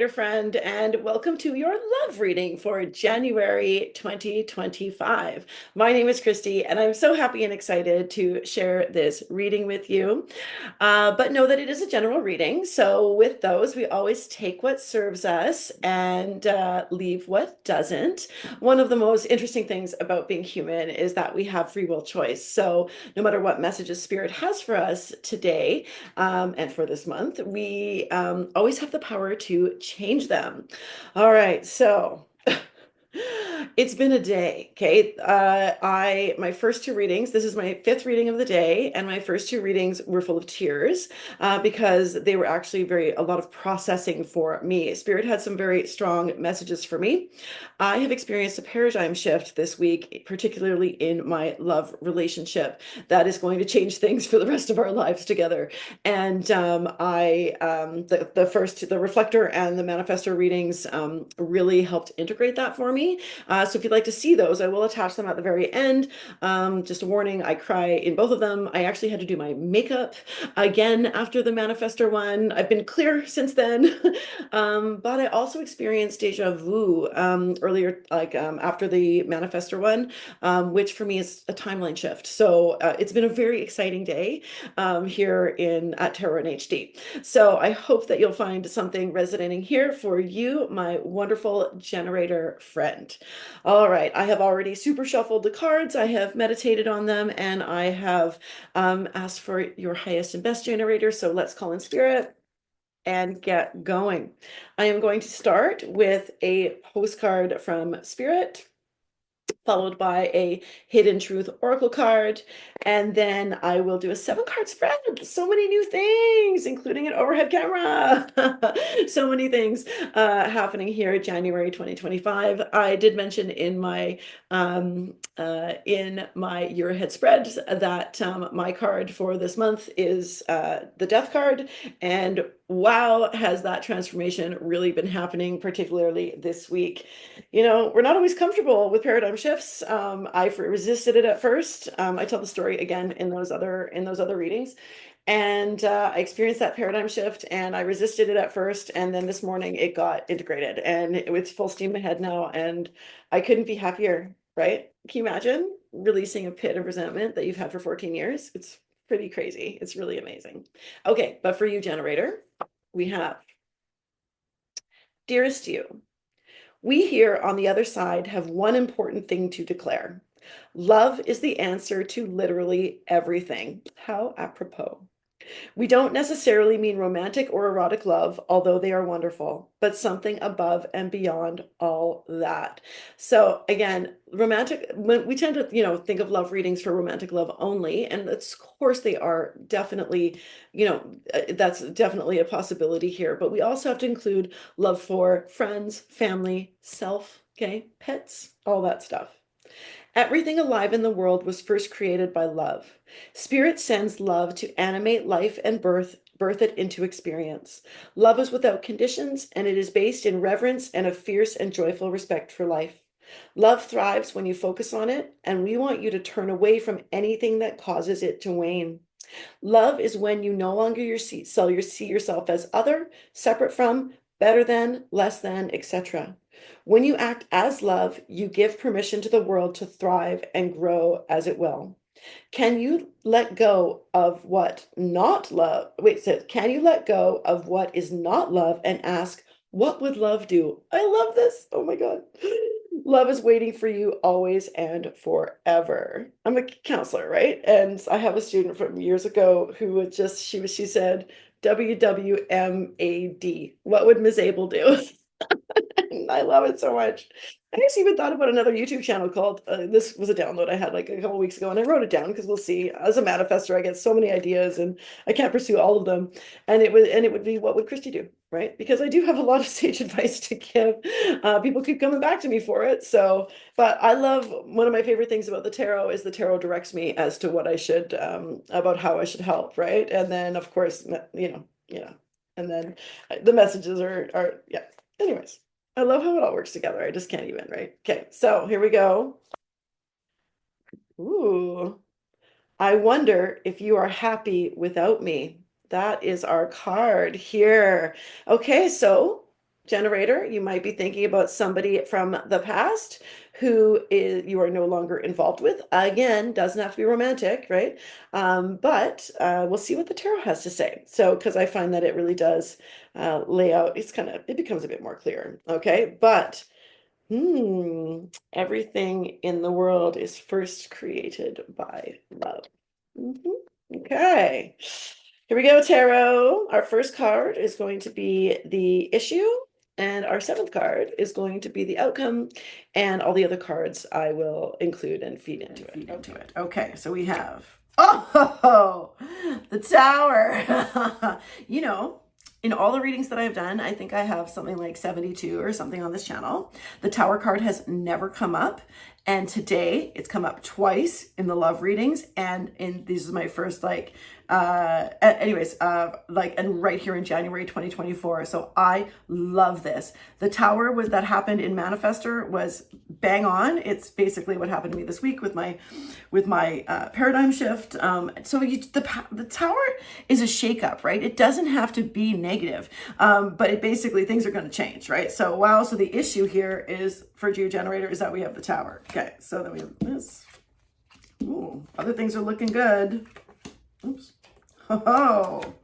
generator friend, and welcome to your love reading for January 2025. My name is Christy, and I'm so happy and excited to share this reading with you. But know that it is a general reading. So, with those, we always take what serves us and leave what doesn't. One of the most interesting things about being human is that we have free will choice. So, no matter what messages Spirit has for us today, and for this month, we always have the power to change them. All right, so it's been a day. Okay. My first two readings, this is my fifth reading of the day, and my first two readings were full of tears because they were actually a lot of processing for me. Spirit had some very strong messages for me. I have experienced a paradigm shift this week, particularly in my love relationship, that is going to change things for the rest of our lives together. And the reflector and the manifestor readings really helped integrate that for me. So if you'd like to see those, I will attach them at the very end. Just a warning, I cry in both of them. I actually had to do my makeup again after the manifestor one. I've been clear since then. But I also experienced deja vu earlier, after the manifestor one, which for me is a timeline shift. So it's been a very exciting day here at Tarot and HD. So I hope that you'll find something resonating here for you, my wonderful generator friend. All right, I have already super shuffled the cards, I have meditated on them, and I have asked for your highest and best generator. So let's call in Spirit and get going. I am going to start with a postcard from Spirit, followed by a hidden truth oracle card, and then I will do a 7-card spread. So many new things, including an overhead camera. So many things happening here January 2025. I did mention in my year ahead spread that my card for this month is the Death card, and wow, has that transformation really been happening, particularly this week. We're not always comfortable with paradigm shifts. I resisted it at first. I tell the story again in those other readings. And I experienced that paradigm shift, and I resisted it at first. And then this morning it got integrated, and it's full steam ahead now. And I couldn't be happier, right? Can you imagine releasing a pit of resentment that you've had for 14 years? It's pretty crazy. It's really amazing. Okay, but for you, generator, we have Dearest You. We here on the other side have one important thing to declare. Love is the answer to literally everything. How apropos. We don't necessarily mean romantic or erotic love, although they are wonderful, but something above and beyond all that. So again, when we tend to, think of love readings for romantic love only, and of course they are definitely, that's definitely a possibility here, but we also have to include love for friends, family, self, okay, pets, all that stuff. Everything alive in the world was first created by love. Spirit sends love to animate life and birth it into experience. Love is without conditions, and it is based in reverence and a fierce and joyful respect for life. Love thrives when you focus on it, and we want you to turn away from anything that causes it to wane. Love is when you no longer see yourself as other, separate from, better than, less than, etc. When you act as love, you give permission to the world to thrive and grow as it will. Can you let go of what not love? Wait, it says, can you let go of what is not love and ask, what would love do? I love this. Oh my God. Love is waiting for you always and forever. I'm a counselor, right? And I have a student from years ago who would she said, WWMAD. What would Miss Abel do? I love it so much. I actually even thought about another YouTube channel called, this was a download I had like a couple weeks ago, and I wrote it down because we'll see. As a manifestor, I get so many ideas and I can't pursue all of them. And it would be, what would Christy do? Right? Because I do have a lot of sage advice to give. People keep coming back to me for it. So, but I love, one of my favorite things about the tarot is the tarot directs me as to what I should, about how I should help, right? And then of course, and then the messages yeah. Anyways. I love how it all works together. I just can't even, right? Okay, so here we go. Ooh, I wonder if you are happy without me. That is our card here. Okay, so generator, you might be thinking about somebody from the past who is you are no longer involved with. Again, doesn't have to be romantic, right? But we'll see what the tarot has to say. So, because I find that it really does lay out, it becomes a bit more clear. Okay, but everything in the world is first created by love. Mhm. Okay. Here we go, tarot. Our first card is going to be the issue, and our seventh card is going to be the outcome, and all the other cards I will include and feed into it. Okay, so we have, oh, the Tower. You know, in all the readings that I've done, I think I have something like 72 or something on this channel. The Tower card has never come up. And today it's come up twice in the love readings. And this is my first and right here in January 2024. So I love this. The Tower that happened in Manifestor was bang on. It's basically what happened to me this week with my paradigm shift. The Tower is a shakeup, right? It doesn't have to be negative, but it basically things are going to change, right? So wow. So the issue here is for Geo Generator is that we have the Tower. Okay, so then we have this. Ooh, other things are looking good. Oops. Oh,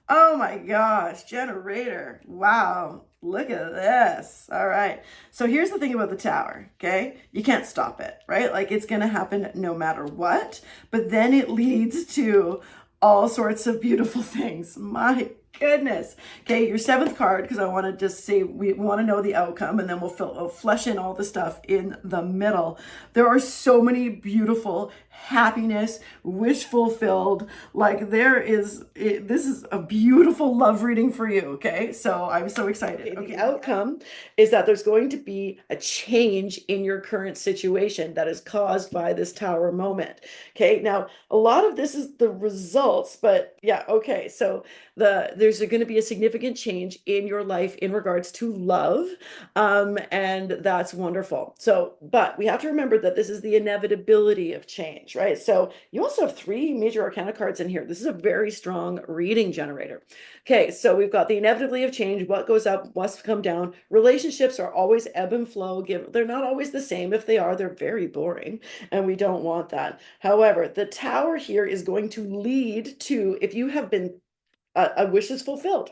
oh my gosh, Generator. Wow, look at this. All right. So here's the thing about the Tower, okay? You can't stop it, right? Like it's going to happen no matter what, but then it leads to all sorts of beautiful things. My goodness. Okay, your seventh card, because I want to just say we want to know the outcome, and then we'll flesh in all the stuff in the middle. There are so many beautiful happiness, wish fulfilled. Like this is a beautiful love reading for you. Okay, so I'm so excited. Okay, the outcome is that there's going to be a change in your current situation that is caused by this Tower moment. Okay, now a lot of this is the results, but yeah, okay, so there's going to be a significant change in your life in regards to love, and that's wonderful. So, but we have to remember that this is the inevitability of change, right? So you also have 3 major arcana cards in here. This is a very strong reading generator. Okay, so we've got the inevitably of change. What goes up must come down. Relationships are always ebb and flow. They're not always the same. If they are, they're very boring, and we don't want that. However, the Tower here is going to lead to, if you have been a wish is fulfilled.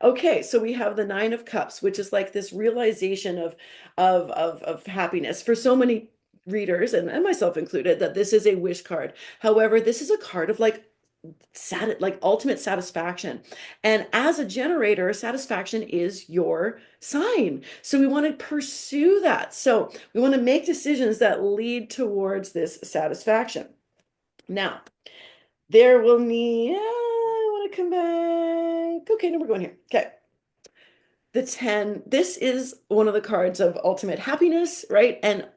Okay, so we have the 9 of Cups, which is like this realization of happiness for so many readers, and myself included, that this is a wish card. However, this is a card of like ultimate satisfaction. And as a generator, satisfaction is your sign. So we want to pursue that. So we want to make decisions that lead towards this satisfaction. Now, there will need, I want to come back. Okay, now we're going here. Okay. The 10, this is one of the cards of ultimate happiness, right? And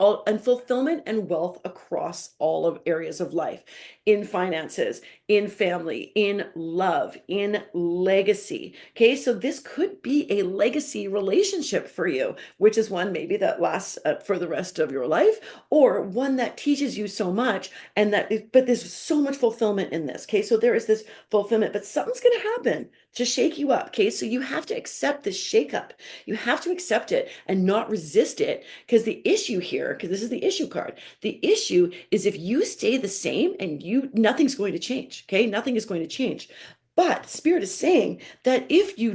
fulfillment and wealth across all of areas of life, in finances, in family, in love, in legacy. Okay, so this could be a legacy relationship for you, which is one maybe that lasts for the rest of your life, or one that teaches you so much, but there's so much fulfillment in this. Okay, so there is this fulfillment, but something's going to happen to shake you up. Okay, so you have to accept this shakeup. You have to accept it and not resist it, because the issue here, because this is the issue card, the issue is if you stay the same and nothing's going to change. Okay, nothing is going to change. But Spirit is saying that if you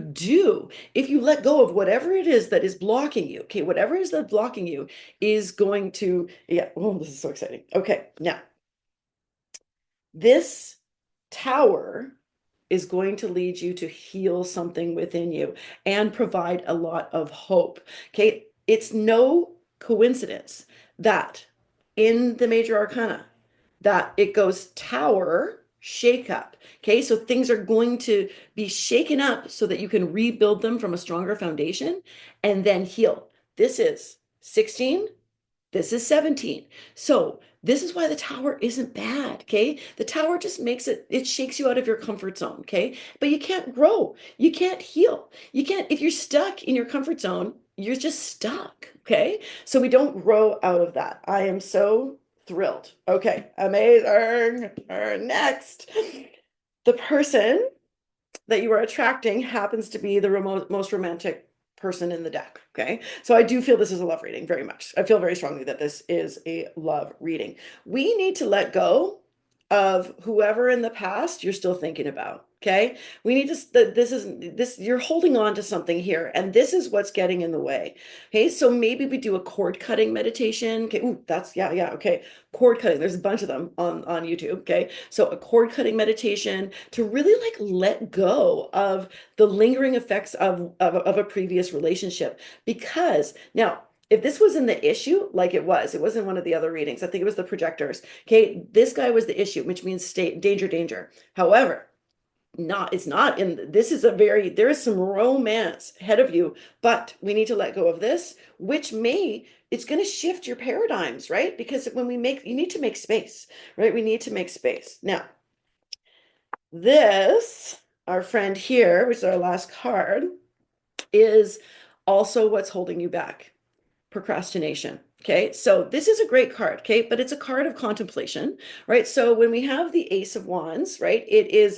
let go of whatever it is that is blocking you, okay, whatever it is that's blocking you is going to, yeah, oh, this is so exciting. Okay, now, this Tower is going to lead you to heal something within you and provide a lot of hope. Okay, it's no coincidence that in the major arcana that it goes Tower, shake up. Okay, so things are going to be shaken up so that you can rebuild them from a stronger foundation and then heal. This is 16. This is 17. So this is why the Tower isn't bad, okay? The Tower just it shakes you out of your comfort zone, okay? But you can't grow. You can't heal. You can't, if you're stuck in your comfort zone, you're just stuck, okay? So we don't grow out of that. I am so thrilled. Okay, amazing. Next, the person that you are attracting happens to be the most romantic person in the deck. Okay. So I do feel this is a love reading very much. I feel very strongly that this is a love reading. We need to let go of whoever in the past you're still thinking about. Okay. We need to, you're holding on to something here, and this is what's getting in the way. Okay. So maybe we do a cord cutting meditation. Okay. Ooh, yeah. Okay. Cord cutting. There's a bunch of them on YouTube. Okay. So a cord cutting meditation to really like let go of the lingering effects of a previous relationship. Because now, if this was in the issue, like it wasn't one of the other readings. I think it was the projectors. Okay, this guy was the issue, which means danger, danger. However, it's not in this is there is some romance ahead of you, but we need to let go of this, which it's going to shift your paradigms, right? Because you need to make space, right? We need to make space. Now, our friend here, which is our last card, is also what's holding you back. Procrastination. Okay, so this is a great card, okay, but it's a card of contemplation, right? So when we have the Ace of Wands, right, there's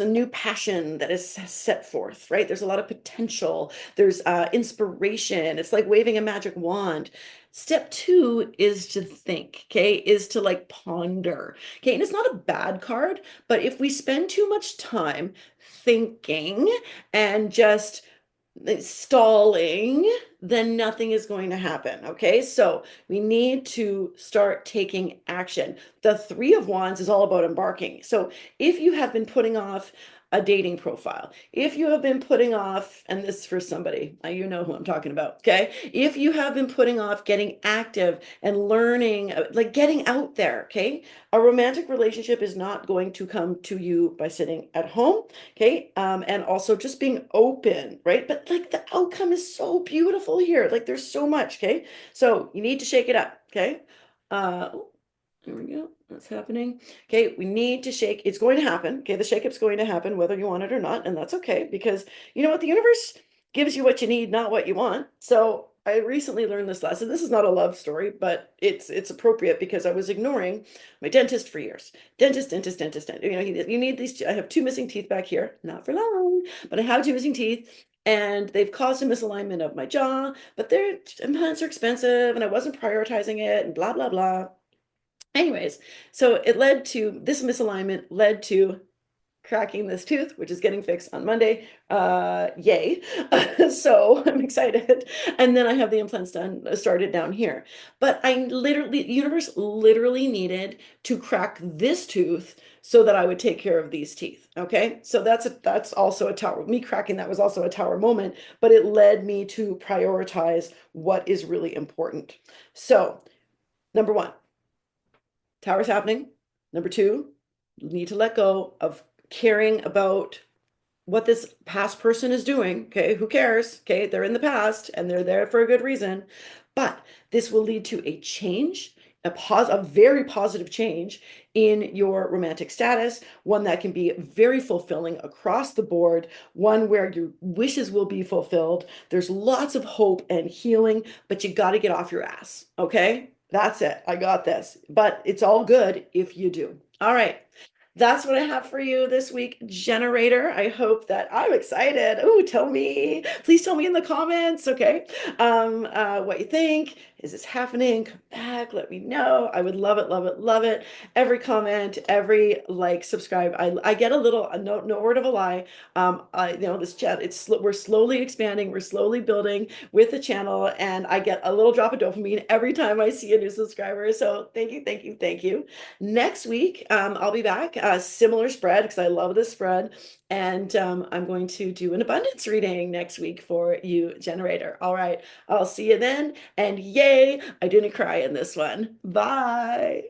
a new passion that is set forth, right? There's a lot of potential, there's inspiration. It's like waving a magic wand. Step two is to think, okay, is to like ponder, okay, and it's not a bad card, but if we spend too much time thinking and just stalling, then nothing is going to happen. Okay, so we need to start taking action. The Three of Wands is all about embarking. So if you have been putting off a dating profile, if you have been putting off, and this for somebody, you know who I'm talking about, okay? If you have been putting off getting active and learning, like getting out there, okay? A romantic relationship is not going to come to you by sitting at home, okay? And also just being open, right? But like the outcome is so beautiful here. Like there's so much, okay? So you need to shake it up, okay? There we go. That's happening. Okay, we need to shake. It's going to happen. Okay, the shakeup's going to happen whether you want it or not, and that's okay because you know what? The universe gives you what you need, not what you want. So I recently learned this lesson. This is not a love story, but it's appropriate because I was ignoring my dentist for years. Dentist. You know, you need these. I have two missing teeth back here, not for long, but I have two missing teeth. And they've caused a misalignment of my jaw, but their implants are expensive and I wasn't prioritizing it and blah, blah, blah. Anyways, so this misalignment led to cracking this tooth, which is getting fixed on Monday. Yay. So I'm excited. And then I have the implants started down here. But the universe literally needed to crack this tooth so that I would take care of these teeth. Okay. So that's also a tower. Me cracking that was also a tower moment, but it led me to prioritize what is really important. So, number one, tower's happening. Number two, you need to let go of caring about what this past person is doing. Okay, who cares? Okay, they're in the past and they're there for a good reason. But this will lead to a change, a very positive change in your romantic status, one that can be very fulfilling across the board, one where your wishes will be fulfilled. There's lots of hope and healing, but you got to get off your ass. Okay, that's it. I got this. But it's all good if you do. All right. That's what I have for you this week, generator. I hope that I'm excited. Oh, please tell me in the comments, okay? What you think. Is this happening? Come back, let me know. I would love it, love it, love it. Every comment, every like, subscribe. I get a little, no word of a lie. This chat, we're slowly expanding, we're slowly building with the channel, and I get a little drop of dopamine every time I see a new subscriber. So thank you, thank you, thank you. Next week, I'll be back, similar spread because I love this spread. And I'm going to do an abundance reading next week for you, generator. All right, I'll see you then. And yay, I didn't cry in this one. Bye.